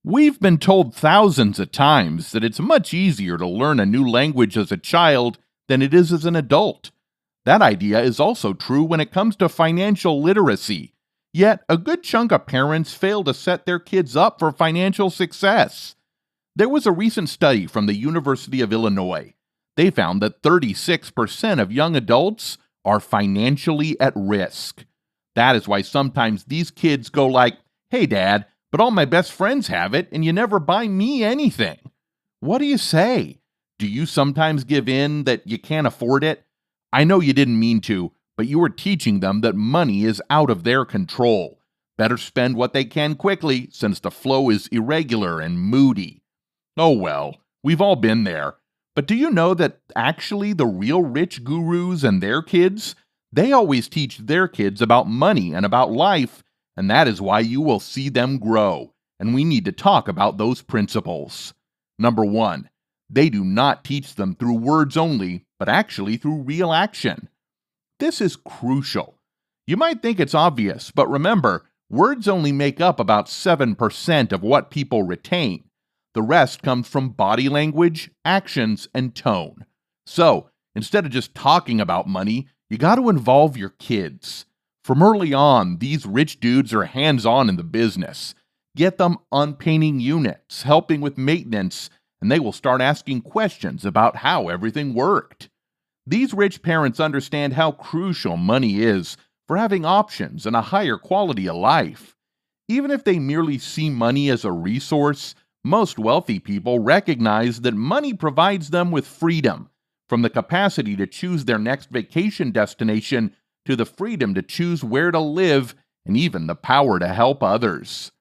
We've been told thousands of times that it's much easier to learn a new language as a child than it is as an adult. That idea is also true when it comes to financial literacy. Yet, a good chunk of parents fail to set their kids up for financial success. There was a recent study from the University of Illinois. They found that 36% of young adults are financially at risk. That is why sometimes these kids go like, "Hey dad, but all my best friends have it and you never buy me anything." What do you say? Do you sometimes give in that you can't afford it? I know you didn't mean to, but you are teaching them that money is out of their control. Better spend what they can quickly since the flow is irregular and moody. Oh well, we've all been there. But do you know that actually the real rich gurus and their kids, they always teach their kids about money and about life, and that is why you will see them grow. And we need to talk about those principles. Number one, they do not teach them through words only, but actually through real action. This is crucial. You might think it's obvious, but remember, words only make up about 7% of what people retain. The rest comes from body language, actions, and tone. So, instead of just talking about money, you got to involve your kids. From early on, these rich dudes are hands-on in the business. Get them on painting units, helping with maintenance, and they will start asking questions about how everything worked. These rich parents understand how crucial money is for having options and a higher quality of life. Even if they merely see money as a resource, most wealthy people recognize that money provides them with freedom, from the capacity to choose their next vacation destination to the freedom to choose where to live and even the power to help others.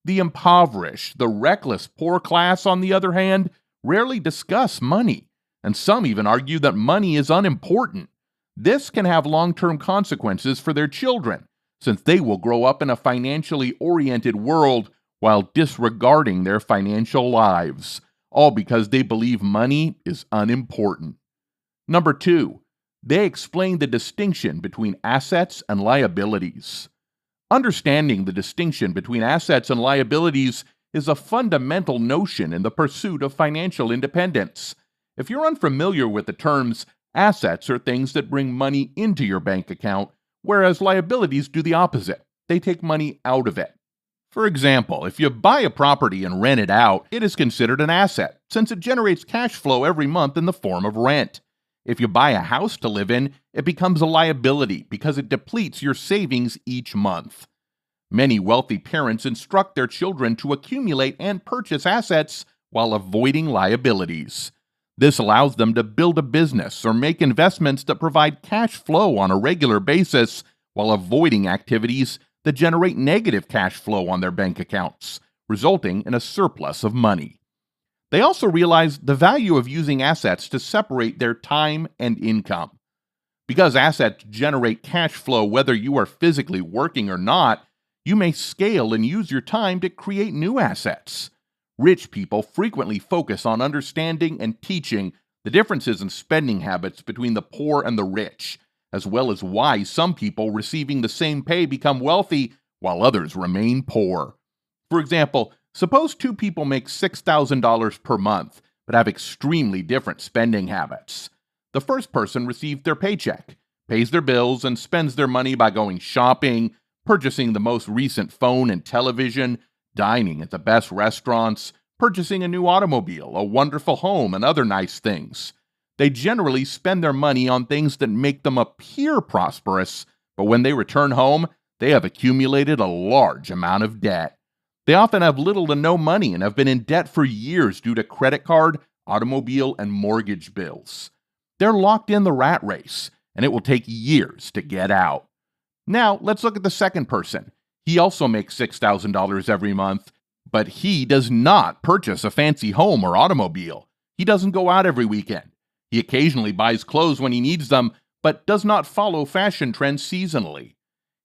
The impoverished, the reckless poor class, on the other hand, rarely discuss money, and some even argue that money is unimportant. This can have long-term consequences for their children, since they will grow up in a financially oriented world while disregarding their financial lives, all because they believe money is unimportant. Number two, they explain the distinction between assets and liabilities. Understanding the distinction between assets and liabilities is a fundamental notion in the pursuit of financial independence. If you're unfamiliar with the terms, assets are things that bring money into your bank account, whereas liabilities do the opposite. They take money out of it. For example, if you buy a property and rent it out, it is considered an asset, since it generates cash flow every month in the form of rent. If you buy a house to live in, it becomes a liability because it depletes your savings each month. Many wealthy parents instruct their children to accumulate and purchase assets while avoiding liabilities. This allows them to build a business or make investments that provide cash flow on a regular basis while avoiding activities that generate negative cash flow on their bank accounts, resulting in a surplus of money. They also realize the value of using assets to separate their time and income. Because assets generate cash flow whether you are physically working or not, you may scale and use your time to create new assets. Rich people frequently focus on understanding and teaching the differences in spending habits between the poor and the rich, as well as why some people receiving the same pay become wealthy while others remain poor. For example, suppose two people make $6,000 per month, but have extremely different spending habits. The first person receives their paycheck, pays their bills, and spends their money by going shopping, purchasing the most recent phone and television, dining at the best restaurants, purchasing a new automobile, a wonderful home, and other nice things. They generally spend their money on things that make them appear prosperous, but when they return home, they have accumulated a large amount of debt. They often have little to no money and have been in debt for years due to credit card, automobile, and mortgage bills. They're locked in the rat race, and it will take years to get out. Now, let's look at the second person. He also makes $6,000 every month, but he does not purchase a fancy home or automobile. He doesn't go out every weekend. He occasionally buys clothes when he needs them, but does not follow fashion trends seasonally.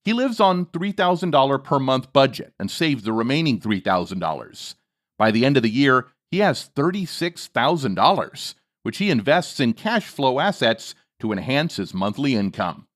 He lives on $3,000 per month budget and saves the remaining $3,000. By the end of the year, he has $36,000, which he invests in cash flow assets to enhance his monthly income.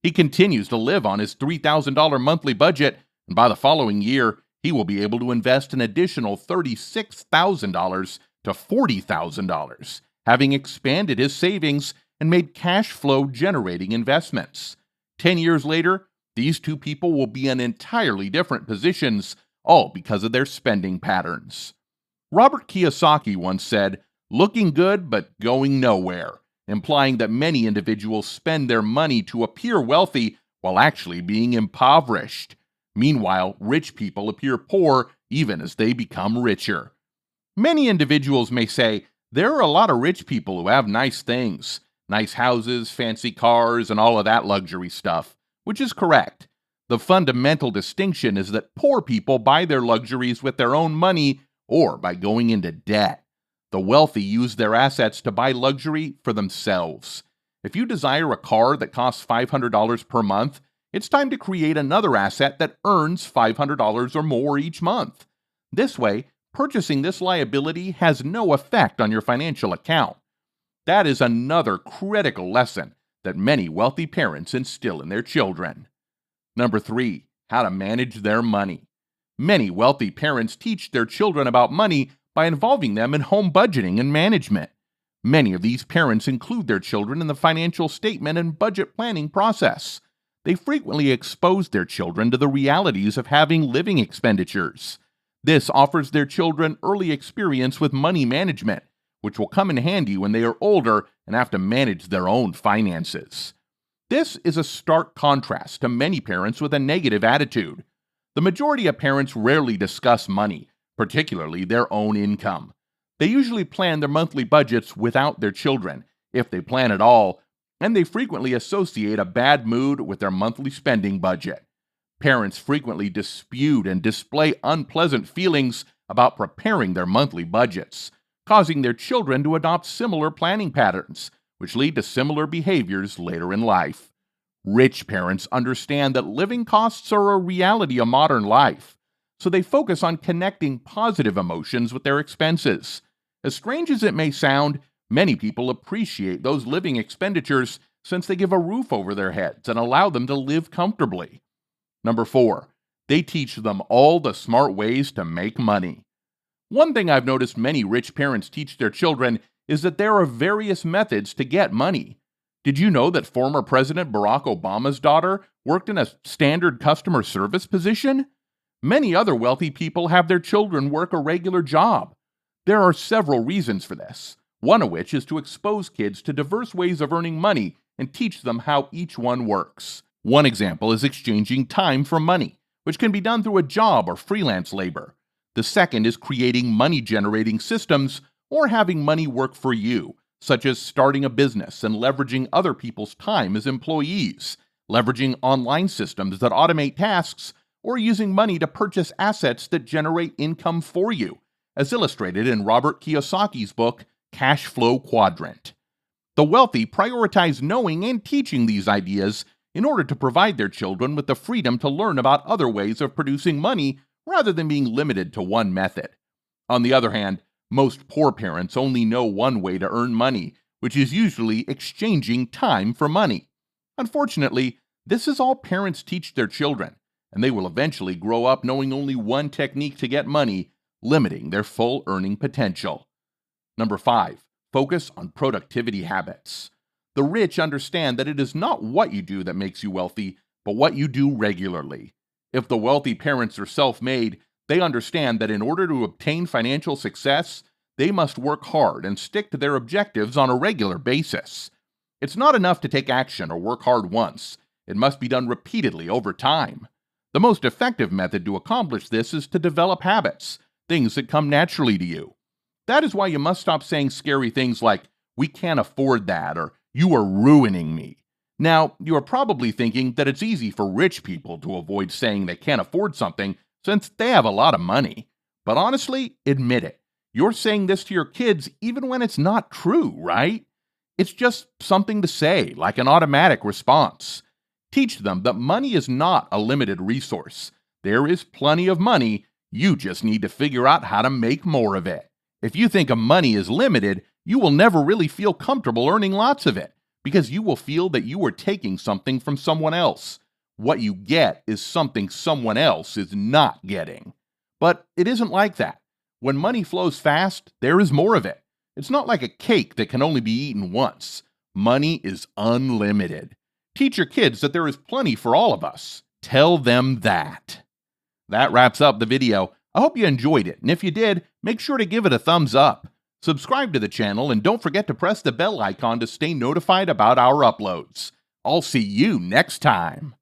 He continues to live on his $3,000 monthly budget, and by the following year, he he will be able to invest an additional $36,000 to $40,000, having expanded his savings and made cash flow generating investments. 10 years later, these two people will be in entirely different positions, all because of their spending patterns. Robert Kiyosaki once said, "Looking good but going nowhere," implying that many individuals spend their money to appear wealthy while actually being impoverished. Meanwhile, rich people appear poor even as they become richer. Many individuals may say, "There are a lot of rich people who have nice things, nice houses, fancy cars, and all of that luxury stuff," which is correct. The fundamental distinction is that poor people buy their luxuries with their own money or by going into debt. The wealthy use their assets to buy luxury for themselves. If you desire a car that costs $500 per month, it's time to create another asset that earns $500 or more each month. This way, purchasing this liability has no effect on your financial account. That is another critical lesson that many wealthy parents instill in their children. Number 3, how to manage their money. Many wealthy parents teach their children about money by involving them in home budgeting and management. Many of these parents include their children in the financial statement and budget planning process. They frequently expose their children to the realities of having living expenditures. This offers their children early experience with money management, which will come in handy when they are older and have to manage their own finances. This is a stark contrast to many parents with a negative attitude. The majority of parents rarely discuss money, particularly their own income. They usually plan their monthly budgets without their children, if they plan at all, and they frequently associate a bad mood with their monthly spending budget. Parents frequently dispute and display unpleasant feelings about preparing their monthly budgets, causing their children to adopt similar planning patterns, which lead to similar behaviors later in life. Rich parents understand that living costs are a reality of modern life, so they focus on connecting positive emotions with their expenses. As strange as it may sound, many people appreciate those living expenditures since they give a roof over their heads and allow them to live comfortably. Number 4, they teach them all the smart ways to make money. One thing I've noticed many rich parents teach their children is that there are various methods to get money. Did you know that former President Barack Obama's daughter worked in a standard customer service position? Many other wealthy people have their children work a regular job. There are several reasons for this, one of which is to expose kids to diverse ways of earning money and teach them how each one works. One example is exchanging time for money, which can be done through a job or freelance labor. The second is creating money-generating systems or having money work for you, such as starting a business and leveraging other people's time as employees, leveraging online systems that automate tasks, or using money to purchase assets that generate income for you, as illustrated in Robert Kiyosaki's book, Cash Flow Quadrant. The wealthy prioritize knowing and teaching these ideas in order to provide their children with the freedom to learn about other ways of producing money rather than being limited to one method. On the other hand, most poor parents only know one way to earn money, which is usually exchanging time for money. Unfortunately, this is all parents teach their children, and they will eventually grow up knowing only one technique to get money, limiting their full earning potential. Number 5, focus on productivity habits. The rich understand that it is not what you do that makes you wealthy, but what you do regularly. If the wealthy parents are self-made, they understand that in order to obtain financial success, they must work hard and stick to their objectives on a regular basis. It's not enough to take action or work hard once. It must be done repeatedly over time. The most effective method to accomplish this is to develop habits, things that come naturally to you. That is why you must stop saying scary things like, "We can't afford that," or "You are ruining me." Now, you are probably thinking that it's easy for rich people to avoid saying they can't afford something since they have a lot of money. But honestly, admit it. You're saying this to your kids even when it's not true, right? It's just something to say, like an automatic response. Teach them that money is not a limited resource. There is plenty of money. You just need to figure out how to make more of it. If you think of money as limited, you will never really feel comfortable earning lots of it, because you will feel that you are taking something from someone else. What you get is something someone else is not getting. But it isn't like that. When money flows fast, there is more of it. It's not like a cake that can only be eaten once. Money is unlimited. Teach your kids that there is plenty for all of us. Tell them that. That wraps up the video. I hope you enjoyed it, and if you did, make sure to give it a thumbs up. Subscribe to the channel, and don't forget to press the bell icon to stay notified about our uploads. I'll see you next time.